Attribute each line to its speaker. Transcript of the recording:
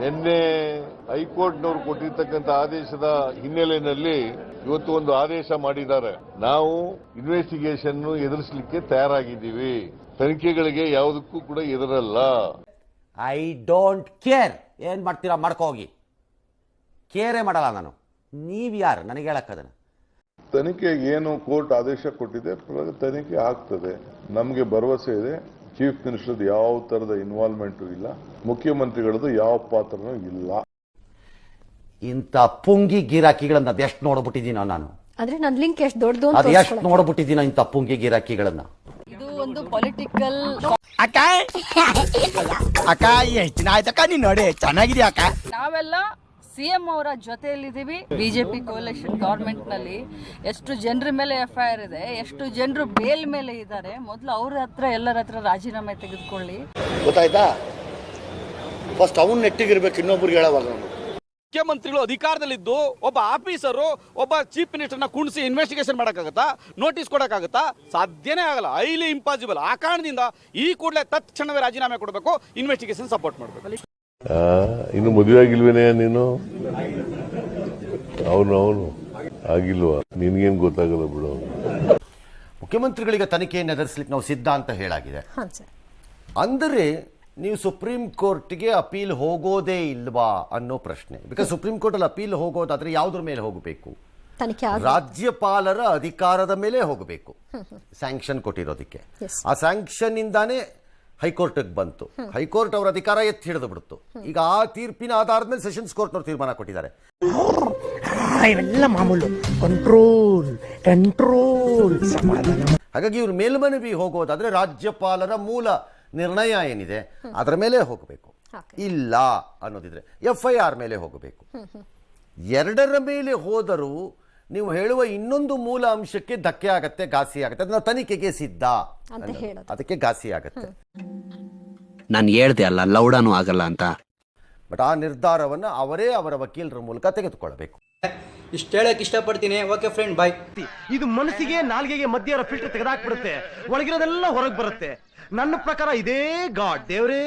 Speaker 1: ನಿನ್ನೆ ಹೈಕೋರ್ಟ್ನವರು ಕೊಟ್ಟಿರ್ತಕ್ಕಂಥ ಆದೇಶದ ಹಿನ್ನೆಲೆಯಲ್ಲಿ ಇವತ್ತು ಒಂದು ಆದೇಶ ಮಾಡಿದ್ದಾರೆ. ನಾವು ಇನ್ವೆಸ್ಟಿಗೇಷನ್ ಎದುರಿಸಲಿಕ್ಕೆ ತಯಾರಾಗಿದ್ದೀವಿ. ತನಿಖೆಗಳಿಗೆ ಯಾವುದಕ್ಕೂ ಕೂಡ ಎದುರಲ್ಲ.
Speaker 2: I don't care. ಏನ್ ಮಾಡ್ತೀರಾ ಮಾಡ್ಕೋ ಹೋಗಿ. ಕೇರೇ ಮಾಡಲ್ಲ ನಾನು. ನೀವ್ ಯಾರು ನನಗೆ ಹೇಳಕ್ಕದನ್ನ?
Speaker 1: ತನಿಖೆಗೆ ಏನು ಕೋರ್ಟ್ ಆದೇಶ ಕೊಟ್ಟಿದೆ ತನಿಖೆ ಆಗ್ತದೆ. ನಮಗೆ ಭರವಸೆ ಇದೆ. ಚೀಫ್ ಮಿನಿಸ್ಟರ್ ಯಾವ ತರದ ಇನ್ವಾಲ್ವ್ಮೆಂಟು ಇಲ್ಲ, ಮುಖ್ಯಮಂತ್ರಿಗಳದ್ದು ಯಾವ ಪಾತ್ರನೂ ಇಲ್ಲ.
Speaker 2: ಇಂಥ ಪುಂಗಿ ಗಿರಾಕಿಗಳನ್ನ ಅದೆಷ್ಟು ನೋಡ್ಬಿಟ್ಟಿದ್ದೀನೋ ನಾನು.
Speaker 3: ಅಂದ್ರೆ ನನ್ನ ಲಿಂಕ್ ಎಷ್ಟು ದೊಡ್ಡದು ಅಂತ
Speaker 2: ಅದೆಷ್ಟು ನೋಡ್ಬಿಟ್ಟಿದ್ದೀನೋ ಇಂಥ ಪುಂಗಿ ಗಿರಾಕಿಗಳನ್ನ.
Speaker 4: ಇದು ಒಂದು ಪೊಲಿಟಿಕಲ್
Speaker 5: ಅಕ್ಕ ಅಕ್ಕ ಎಷ್ಟು ದಿನ ಆಯ್ತಕ್ಕ ನೀನ್ ನೋಡಿ ಚೆನ್ನಾಗಿದ್ಯಾ ಅಕ್ಕ.
Speaker 4: ನಾವೆಲ್ಲ ಸಿಎಂ ಅವರ ಜೊತೆಯಲ್ಲಿದ್ದೀವಿ. ಬಿಜೆಪಿ ಕೋಲಿಷನ್ ಗವರ್ಮೆಂಟ್ ನಲ್ಲಿ ಎಷ್ಟು ಜನರ ಮೇಲೆ ಎಫ್ಐಆರ್ ಇದೆ, ಎಷ್ಟು ಜನರು ಬೇಲ್ ಮೇಲೆ ಇದ್ದಾರೆ. ಮೊದಲು ಅವ್ರ ಹತ್ರ ಎಲ್ಲರ ಹತ್ರ ರಾಜೀನಾಮೆ ತೆಗೆದುಕೊಳ್ಳಿ.
Speaker 6: ಗೊತ್ತಾಯ್ತಾ? ಫಸ್ಟ್ ಅವ್ನು ನೆಟ್ಟಿಗಿರ್ಬೇಕು, ಇನ್ನೊಬ್ರಿಗೆ ಹೇಳವಾಗ.
Speaker 7: ಮುಖ್ಯಮಂತ್ರಿಗಳು ಅಧಿಕಾರದಲ್ಲಿದ್ದು ಒಬ್ಬ ಆಫೀಸರು ಒಬ್ಬ ಚೀಫ್ ಮಿನಿಸ್ಟರ್ನ ಕುಣಿಸಿ ಇನ್ವೆಸ್ಟಿಗೇಷನ್ ಮಾಡೋಕ್ಕಾಗತ್ತಾ? ನೋಟಿಸ್ ಕೊಡೋಕ್ಕಾಗತ್ತಾ? ಸಾಧ್ಯನೇ ಆಗಲ್ಲ. Highly impossible. ಆ ಕಾರಣದಿಂದ ಈ ಕೂಡಲೇ ತತ್ಕ್ಷಣವೇ ರಾಜೀನಾಮೆ ಕೊಡಬೇಕು, ಇನ್ವೆಸ್ಟಿಗೇಷನ್ ಸಪೋರ್ಟ್ ಮಾಡಬೇಕು.
Speaker 1: ಇನ್ನು ಮದುವೆ ಆಗಿಲ್ವೇನೆ ನೀನು? ಅವನು ಆಗಿಲ್ವಾ? ನಿನ್ಗೇನು ಗೊತ್ತಾಗಲ್ಲ ಬಿಡು.
Speaker 2: ಮುಖ್ಯಮಂತ್ರಿಗಳಿಗೆ ತನಿಖೆಯನ್ನು ಎದುರಿಸಲಿಕ್ಕೆ ನಾವು ಸಿದ್ಧ ಅಂತ ಹೇಳಾಗಿದೆ. ಅಂದರೆ ನೀವು ಸುಪ್ರೀಂ ಕೋರ್ಟ್ಗೆ ಅಪೀಲ್ ಹೋಗೋದೇ ಇಲ್ವಾ ಅನ್ನೋ ಪ್ರಶ್ನೆ. ಬಿಕಾಸ್ ಸುಪ್ರೀಂ ಕೋರ್ಟ್ ಅಲ್ಲಿ ಅಪೀಲ್ ಹೋಗೋದಾದ್ರೆ ಯಾವುದ್ರ ಮೇಲೆ ಹೋಗಬೇಕು? ರಾಜ್ಯಪಾಲರ ಅಧಿಕಾರದ ಮೇಲೆ ಹೋಗಬೇಕು. ಸ್ಯಾಂಕ್ಷನ್ ಕೊಟ್ಟಿರೋದಕ್ಕೆ ಆ ಸ್ಯಾಂಕ್ಷನ್ ಇಂದಾನೇ ಹೈಕೋರ್ಟ್ಗೆ ಬಂತು. ಹೈಕೋರ್ಟ್ ಅವರ ಅಧಿಕಾರ ಎತ್ತಿ ಹಿಡಿದು ಬಿಡ್ತು. ಈಗ ಆ ತೀರ್ಪಿನ ಆಧಾರದ ಮೇಲೆ ಸೆಷನ್ಸ್ ಕೋರ್ಟ್ನವರು ತೀರ್ಮಾನ ಕೊಟ್ಟಿದ್ದಾರೆ.
Speaker 5: ಇವೆಲ್ಲ ಮಾಮೂಲು. ಕಂಟ್ರೋಲ್ ಕಂಟ್ರೋಲ್ ಸಮಾಧಾನ.
Speaker 2: ಹಾಗಾಗಿ ಇವ್ರು ಮೇಲ್ಮನವಿ ಹೋಗೋದಾದ್ರೆ ರಾಜ್ಯಪಾಲರ ಮೂಲ ನಿರ್ಣಯ ಏನಿದೆ ಅದರ ಮೇಲೆ ಹೋಗಬೇಕು. ಇಲ್ಲ ಅನ್ನೋದಿದ್ರೆ FIR ಮೇಲೆ ಹೋಗಬೇಕು. ಎರಡರ ಮೇಲೆ ಹೋದರೂ ನೀವು ಹೇಳುವ ಇನ್ನೊಂದು ಮೂಲ ಅಂಶಕ್ಕೆ ಧಕ್ಕೆ ಆಗತ್ತೆ, ಘಾಸಿ ಆಗತ್ತೆ. ಅದನ್ನ ತನಿಖೆಗೆ ಸಿದ್ಧ, ಅದಕ್ಕೆ ಘಾಸಿ ಆಗತ್ತೆ.
Speaker 8: ನಾನು ಹೇಳ್ದೆ ಅಲ್ಲ, ಲೌಡಾನು ಆಗಲ್ಲ ಅಂತ.
Speaker 2: ಬಟ್ ಆ ನಿರ್ಧಾರವನ್ನು ಅವರೇ ಅವರ ವಕೀಲರ ಮೂಲಕ ತೆಗೆದುಕೊಳ್ಳಬೇಕು.
Speaker 9: ಇಷ್ಟ ಹೇಳಕ್ ಇಷ್ಟಪಡ್ತೀನಿ. ಓಕೆ ಫ್ರೆಂಡ್, ಬಾಯ್.
Speaker 5: ಇದು ಮನಸ್ಸಿಗೆ ನಾಲ್ಗೆಗೆ ಮಧ್ಯ ಫಿಲ್ಟರ್ ತೆಗೆದಾಕ್ಬಿಡುತ್ತೆ, ಒಳಗಿರೋದೆಲ್ಲ ಹೊರಗೆ ಬರುತ್ತೆ. ನನ್ನ ಪ್ರಕಾರ ಇದೇ ಗಾಡ್ ದೇವ್ರೇ.